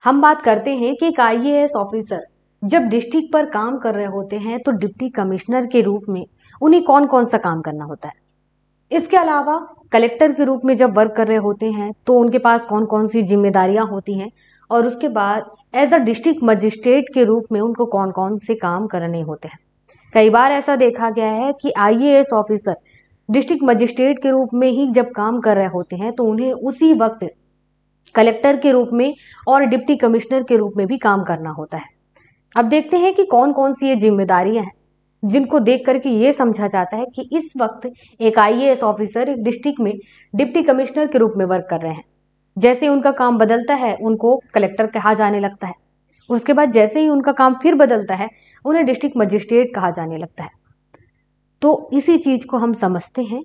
हम बात करते हैं कि एक आईएएस ऑफिसर जब डिस्ट्रिक्ट पर काम कर रहे होते हैं तो डिप्टी कमिश्नर के रूप में उन्हें कौन कौन सा काम करना होता है। इसके अलावा कलेक्टर के रूप में जब वर्क कर रहे होते हैं तो उनके पास कौन कौन सी जिम्मेदारियां होती हैं, और उसके बाद एज अ डिस्ट्रिक्ट मजिस्ट्रेट के रूप में उनको कौन कौन से काम करने होते हैं। कई बार ऐसा देखा गया है कि आईएएस ऑफिसर डिस्ट्रिक्ट मजिस्ट्रेट के रूप में ही जब काम कर रहे होते हैं तो उन्हें उसी वक्त कलेक्टर के रूप में और डिप्टी कमिश्नर के रूप में भी काम करना होता है। अब देखते हैं कि कौन कौन सी ये जिम्मेदारियां हैं जिनको देख करके ये समझा जाता है कि इस वक्त एक आईएएस ऑफिसर एक डिस्ट्रिक्ट में डिप्टी कमिश्नर के रूप में वर्क कर रहे हैं। जैसे ही उनका काम बदलता है उनको कलेक्टर कहा जाने लगता है। उसके बाद जैसे ही उनका काम फिर बदलता है उन्हें डिस्ट्रिक्ट मजिस्ट्रेट कहा जाने लगता है। तो इसी चीज को हम समझते हैं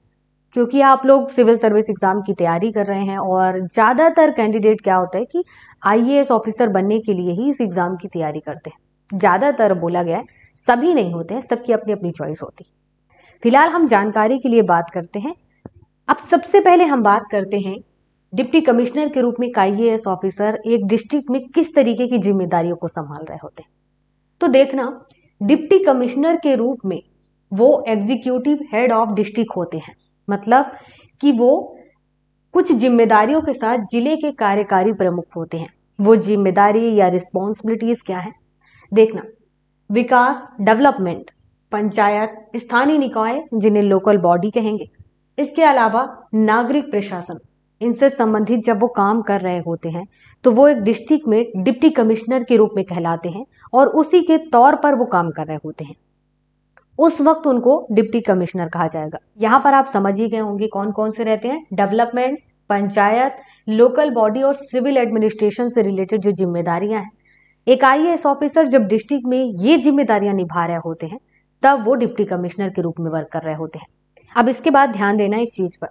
क्योंकि आप लोग सिविल सर्विस एग्जाम की तैयारी कर रहे हैं और ज्यादातर कैंडिडेट क्या होता है कि आईएएस ऑफिसर बनने के लिए ही इस एग्जाम की तैयारी करते हैं। ज्यादातर बोला गया है, सभी नहीं होते हैं, सबकी अपनी अपनी चॉइस होती। फिलहाल हम जानकारी के लिए बात करते हैं। अब सबसे पहले हम बात करते हैं डिप्टी कमिश्नर के रूप में एक आईएएस ऑफिसर एक डिस्ट्रिक्ट में किस तरीके की जिम्मेदारियों को संभाल रहे होते हैं। तो देखना, डिप्टी कमिश्नर के रूप में वो एग्जीक्यूटिव हेड ऑफ डिस्ट्रिक्ट होते हैं, मतलब कि वो कुछ जिम्मेदारियों के साथ जिले के कार्यकारी प्रमुख होते हैं। वो जिम्मेदारी या रिस्पॉन्सिबिलिटीज क्या है? देखना, विकास, डेवलपमेंट, पंचायत, स्थानीय निकाय जिन्हें लोकल बॉडी कहेंगे, इसके अलावा नागरिक प्रशासन, इनसे संबंधित जब वो काम कर रहे होते हैं तो वो एक डिस्ट्रिक्ट में डिप्टी कमिश्नर के रूप में कहलाते हैं और उसी के तौर पर वो काम कर रहे होते हैं। उस वक्त उनको डिप्टी कमिश्नर कहा जाएगा। यहाँ पर आप समझ ही गए होंगे कौन कौन से रहते हैं। डेवलपमेंट, पंचायत, लोकल बॉडी और सिविल एडमिनिस्ट्रेशन से रिलेटेड जो जिम्मेदारियां हैं, एक आईएएस ऑफिसर जब डिस्ट्रिक्ट में ये जिम्मेदारियां निभा रहे होते हैं तब वो डिप्टी कमिश्नर के रूप में वर्क कर रहे होते हैं। अब इसके बाद ध्यान देना एक चीज पर,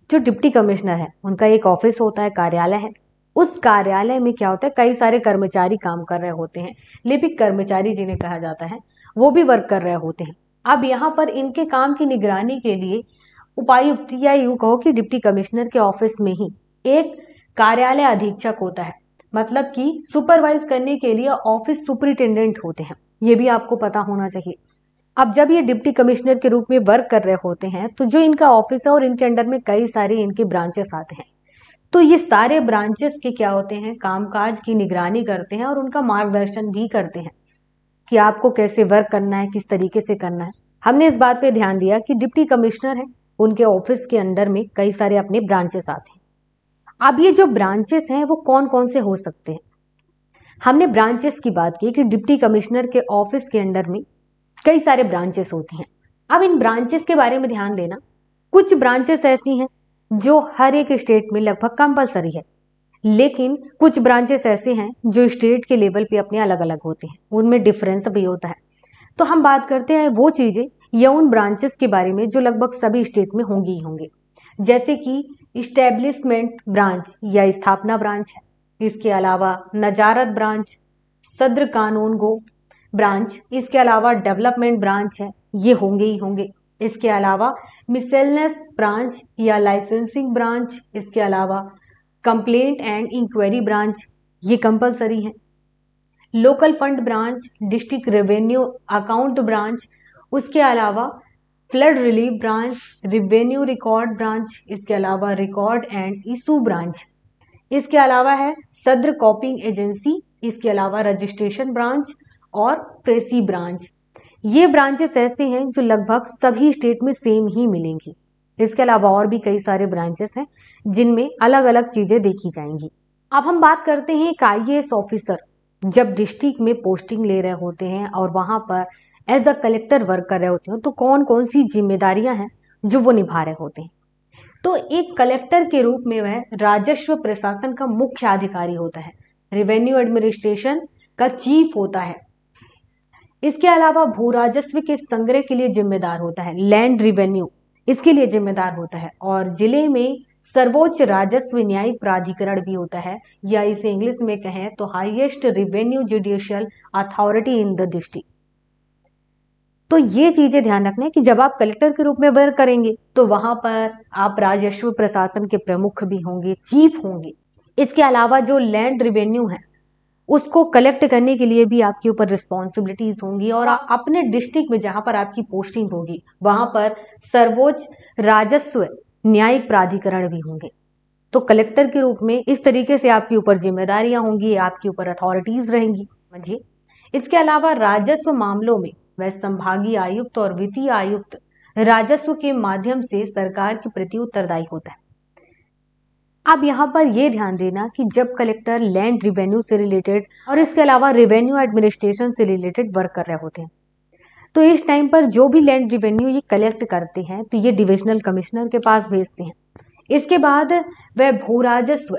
जो डिप्टी कमिश्नर है उनका एक ऑफिस होता है, कार्यालय है। उस कार्यालय में क्या होता है, कई सारे कर्मचारी काम कर रहे होते हैं, लिपिक कर्मचारी जिन्हें कहा जाता है, वो भी वर्क कर रहे होते हैं। अब यहाँ पर इनके काम की निगरानी के लिए उपायुक्त या यूं कहो कि डिप्टी कमिश्नर के ऑफिस में ही एक कार्यालय अधीक्षक होता है, मतलब कि सुपरवाइज करने के लिए ऑफिस सुपरिटेंडेंट होते हैं। ये भी आपको पता होना चाहिए। अब जब ये डिप्टी कमिश्नर के रूप में वर्क कर रहे होते हैं तो जो इनका ऑफिस है और इनके अंडर में कई सारे इनके ब्रांचेस आते हैं, तो ये सारे ब्रांचेस के क्या होते हैं, कामकाज की निगरानी करते हैं और उनका मार्गदर्शन भी करते हैं कि आपको कैसे वर्क करना है, किस तरीके से करना है। हमने इस बात पे ध्यान दिया कि डिप्टी कमिश्नर है, उनके ऑफिस के अंदर में कई सारे अपने ब्रांचेस आते हैं। अब ये जो ब्रांचेस हैं वो कौन कौन से हो सकते हैं। हमने ब्रांचेस की बात की कि डिप्टी कमिश्नर के ऑफिस के अंडर में कई सारे ब्रांचेस होती हैं। अब इन ब्रांचेस के बारे में ध्यान देना, कुछ ब्रांचेस ऐसी हैं जो हर एक स्टेट में लगभग कंपलसरी है, लेकिन कुछ ब्रांचेस ऐसे हैं जो स्टेट के लेवल पे अपने अलग अलग होते हैं, उनमें डिफरेंस भी होता है। तो हम बात करते हैं वो चीजें या उन ब्रांचेस के बारे में जो लगभग सभी स्टेट में होंगी ही होंगे, जैसे कि इस्टेब्लिशमेंट ब्रांच या स्थापना ब्रांच है, इसके अलावा नजारत ब्रांच, सद्र कानून गो ब्रांच, इसके अलावा डेवलपमेंट ब्रांच है, ये होंगे ही होंगे। इसके अलावा मिसलेनियस ब्रांच या लाइसेंसिंग ब्रांच, इसके अलावा कंप्लेंट एंड इंक्वायरी ब्रांच, ये कंपलसरी है। Local fund branch, district revenue account branch, उसके अलावा flood relief branch, revenue record branch, इसके अलावा रिकॉर्ड एंड इशू ब्रांच, इसके अलावा है सद्र कॉपिंग एजेंसी, इसके अलावा रजिस्ट्रेशन ब्रांच और प्रेसी ब्रांच। ये ब्रांचेस ऐसे हैं जो लगभग सभी स्टेट में सेम ही मिलेंगी। इसके अलावा और भी कई सारे ब्रांचेस हैं जिनमें अलग अलग चीजें देखी जाएंगी। अब हम बात करते हैं एक आईएएस ऑफिसर जब डिस्ट्रिक्ट में पोस्टिंग ले रहे होते हैं और वहां पर एज अ कलेक्टर वर्क कर रहे होते हैं तो कौन कौन सी जिम्मेदारियां हैं जो वो निभा रहे होते हैं। तो एक कलेक्टर के रूप में वह राजस्व प्रशासन का मुख्य अधिकारी होता है, रेवेन्यू एडमिनिस्ट्रेशन का चीफ होता है। इसके अलावा भू राजस्व के संग्रह के लिए जिम्मेदार होता है, लैंड रिवेन्यू इसके लिए जिम्मेदार होता है, और जिले में सर्वोच्च राजस्व न्यायिक प्राधिकरण भी होता है, या इसे इंग्लिश में कहें तो highest revenue judicial authority in the district. तो ये चीजें ध्यान रखना है कि जब आप कलेक्टर के रूप में वर्क करेंगे तो वहां पर आप राजस्व प्रशासन के प्रमुख भी होंगे, चीफ होंगे। इसके अलावा जो लैंड रिवेन्यू है उसको कलेक्ट करने के लिए भी आपके ऊपर रिस्पॉन्सिबिलिटीज होंगी और अपने डिस्ट्रिक्ट में जहां पर आपकी पोस्टिंग होगी वहां पर सर्वोच्च राजस्व न्यायिक प्राधिकरण भी होंगे। तो कलेक्टर के रूप में इस तरीके से आपके ऊपर जिम्मेदारियां होंगी, आपके ऊपर अथॉरिटीज रहेंगी, समझिए। इसके अलावा राजस्व मामलों में वह संभागीय आयुक्त और वित्तीय आयुक्त राजस्व के माध्यम से सरकार के प्रति उत्तरदायी होता है। अब यहाँ पर यह ध्यान देना कि जब कलेक्टर लैंड रिवेन्यू से रिलेटेड और इसके अलावा रेवेन्यू एडमिनिस्ट्रेशन से रिलेटेड वर्क कर रहे होते हैं, तो इस टाइम पर जो भी लैंड रिवेन्यू ये कलेक्ट करते हैं तो ये डिविजनल कमिश्नर के पास भेजते हैं। इसके बाद वह भू राजस्व,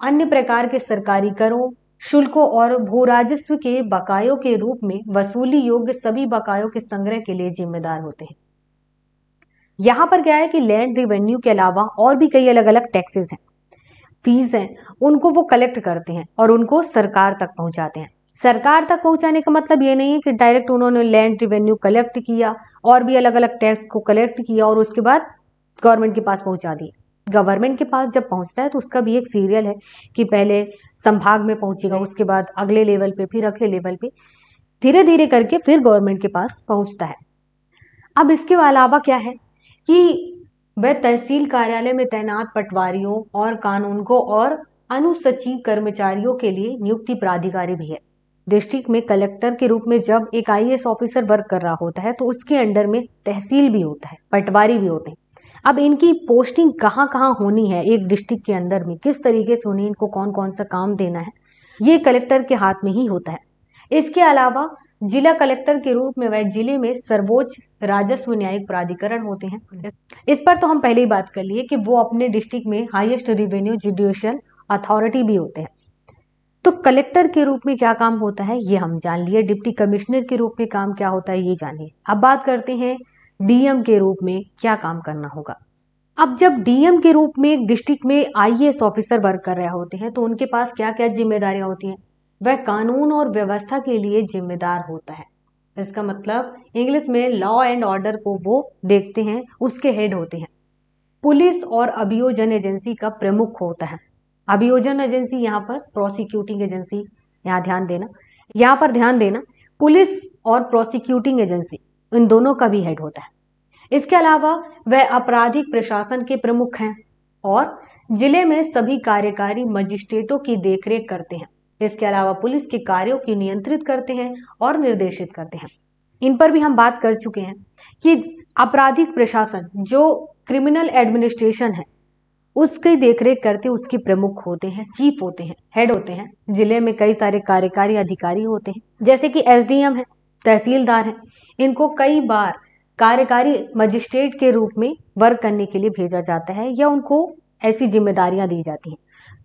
अन्य प्रकार के सरकारी करों, शुल्कों और भू राजस्व के बकायों के रूप में वसूली योग्य सभी बकायों के संग्रह के लिए जिम्मेदार होते हैं। यहाँ पर क्या है कि लैंड रिवेन्यू के अलावा और भी कई अलग अलग टैक्सेस हैं, फीस हैं, उनको वो कलेक्ट करते हैं और उनको सरकार तक पहुंचाते हैं। सरकार तक पहुंचाने का मतलब ये नहीं है कि डायरेक्ट उन्होंने लैंड रिवेन्यू कलेक्ट किया और भी अलग अलग टैक्स को कलेक्ट किया और उसके बाद गवर्नमेंट के पास पहुंचा दिए। गवर्नमेंट के पास जब पहुंचता है तो उसका भी एक सीरियल है कि पहले संभाग में पहुंचेगा, उसके बाद अगले लेवल पे, फिर अगले लेवल पे, धीरे धीरे करके फिर गवर्नमेंट के पास पहुंचता है। अब इसके अलावा क्या है कि वह तहसील कार्यालय में तैनात पटवारियों और कानूनगो और अनुसचिव कर्मचारियों के लिए नियुक्ति प्राधिकारी भी है। डिस्ट्रिक्ट में कलेक्टर के रूप में जब एक आईएएस ऑफिसर वर्क कर रहा होता है तो उसके अंडर में तहसील भी होता है, पटवारी भी होते हैं। अब इनकी पोस्टिंग कहाँ कहाँ होनी है एक डिस्ट्रिक्ट के अंदर में, किस तरीके से होनी है, इनको कौन कौन सा काम देना है, ये कलेक्टर के हाथ में ही होता है। इसके अलावा जिला कलेक्टर के रूप में वह जिले में सर्वोच्च राजस्व न्यायिक प्राधिकरण होते हैं। इस पर तो हम पहले ही बात कर लिए कि वो अपने डिस्ट्रिक्ट में हाईएस्ट रेवेन्यू जुडिशियल अथॉरिटी भी होते हैं। तो कलेक्टर के रूप में क्या काम होता है ये हम जान लिए, डिप्टी कमिश्नर के रूप में काम क्या होता है ये जानिए। अब बात करते हैं डीएम के रूप में क्या काम करना होगा। अब जब डीएम के रूप में एक डिस्ट्रिक्ट में आईएएस ऑफिसर वर्क कर रहे होते हैं तो उनके पास क्या क्या जिम्मेदारियां होती हैं, वह कानून और व्यवस्था के लिए जिम्मेदार होता है। इसका मतलब इंग्लिश में लॉ एंड ऑर्डर को वो देखते हैं, उसके हेड होते हैं। पुलिस और अभियोजन एजेंसी का प्रमुख होता है। अभियोजन एजेंसी यहाँ पर प्रोसिक्यूटिंग एजेंसी, यहाँ पर ध्यान देना, पुलिस और प्रोसिक्यूटिंग एजेंसी इन दोनों का भी हेड होता है। इसके अलावा वह आपराधिक प्रशासन के प्रमुख हैं और जिले में सभी कार्यकारी मजिस्ट्रेटों की देखरेख करते हैं। इसके अलावा पुलिस के कार्यों की नियंत्रित करते हैं और निर्देशित करते हैं। इन पर भी हम बात कर चुके हैं कि आपराधिक प्रशासन जो क्रिमिनल एडमिनिस्ट्रेशन है उसकी देखरेख करते उसके प्रमुख होते हैं, चीफ होते हैं, हेड होते हैं। जिले में कई सारे कार्यकारी अधिकारी होते हैं जैसे कि एसडीएम है, तहसीलदार हैं। इनको कई बार कार्यकारी मजिस्ट्रेट के रूप में वर्क करने के लिए भेजा जाता है या उनको ऐसी जिम्मेदारियां दी जाती हैं।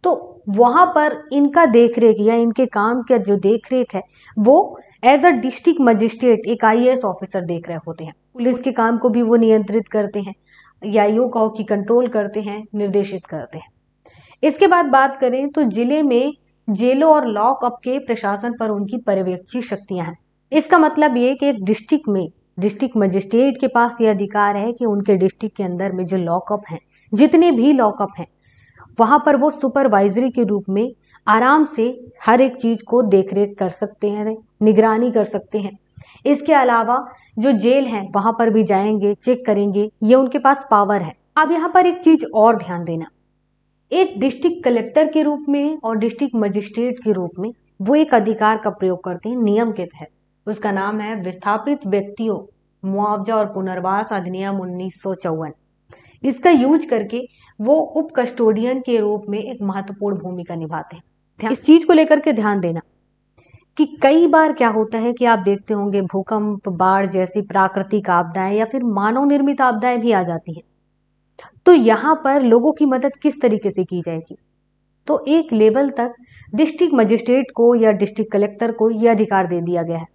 तो वहां पर इनका देखरेख या इनके काम का जो देखरेख है वो एज अ डिस्ट्रिक्ट मजिस्ट्रेट एक आईएएस ऑफिसर देख रहे होते हैं। पुलिस के काम को भी वो नियंत्रित करते हैं, न्यायिकों की कंट्रोल करते हैं, निर्देशित करते हैं। इसके बाद बात करें तो जिले में जेलों और लॉकअप के प्रशासन पर उनकी पर्यवेक्षी शक्तियां हैं। इसका मतलब ये कि एक डिस्ट्रिक्ट में डिस्ट्रिक्ट मजिस्ट्रेट के पास ये अधिकार है कि उनके डिस्ट्रिक्ट के अंदर में जो लॉकअप हैं, जितने भी लॉकअप हैं, वहां पर वो सुपरवाइजरी के रूप में आराम से हर एक चीज को देखरेख कर सकते हैं, निगरानी कर सकते हैं। इसके अलावा जो जेल है वहां पर भी जाएंगे, चेक करेंगे, ये उनके पास पावर है। अब यहाँ पर एक चीज और ध्यान देना, एक डिस्ट्रिक्ट कलेक्टर के रूप में और डिस्ट्रिक्ट मजिस्ट्रेट के रूप में वो एक अधिकार का प्रयोग करते हैं नियम के तहत। उसका नाम है विस्थापित व्यक्तियों मुआवजा और पुनर्वास अधिनियम 1954। इसका यूज करके वो उप कस्टोडियन के रूप में एक महत्वपूर्ण भूमिका निभाते हैं। इस चीज को लेकर के ध्यान देना कि कई बार क्या होता है कि आप देखते होंगे भूकंप, बाढ़ जैसी प्राकृतिक आपदाएं या फिर मानव निर्मित आपदाएं भी आ जाती हैं। तो यहाँ पर लोगों की मदद किस तरीके से की जाएगी, तो एक लेवल तक डिस्ट्रिक्ट मजिस्ट्रेट को या डिस्ट्रिक्ट कलेक्टर को यह अधिकार दे दिया गया है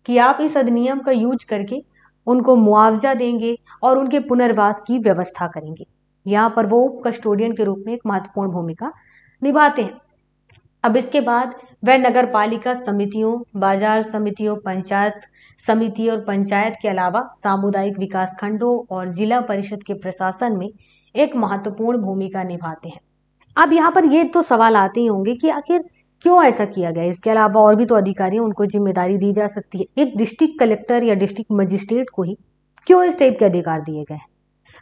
कि आप इस अधिनियम का यूज करके उनको मुआवजा देंगे और उनके पुनर्वास की व्यवस्था करेंगे। यहाँ पर वो कस्टोडियन के रूप में एक महत्वपूर्ण भूमिका निभाते हैं। अब इसके बाद वह नगर पालिका समितियों, बाजार समितियों, पंचायत समिति और पंचायत के अलावा सामुदायिक विकास खंडों और जिला परिषद के प्रशासन में एक महत्वपूर्ण भूमिका निभाते हैं। अब यहाँ पर ये तो सवाल आते ही होंगे कि आखिर क्यों ऐसा किया गया? इसके अलावा और भी तो अधिकारी हैं, उनको जिम्मेदारी दी जा सकती है। एक डिस्ट्रिक्ट कलेक्टर या डिस्ट्रिक्ट मजिस्ट्रेट को ही क्यों इस टाइप के अधिकार दिए गए हैं?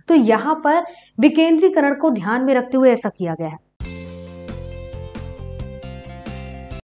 तो यहाँ पर विकेंद्रीकरण को ध्यान में रखते हुए ऐसा किया गया है।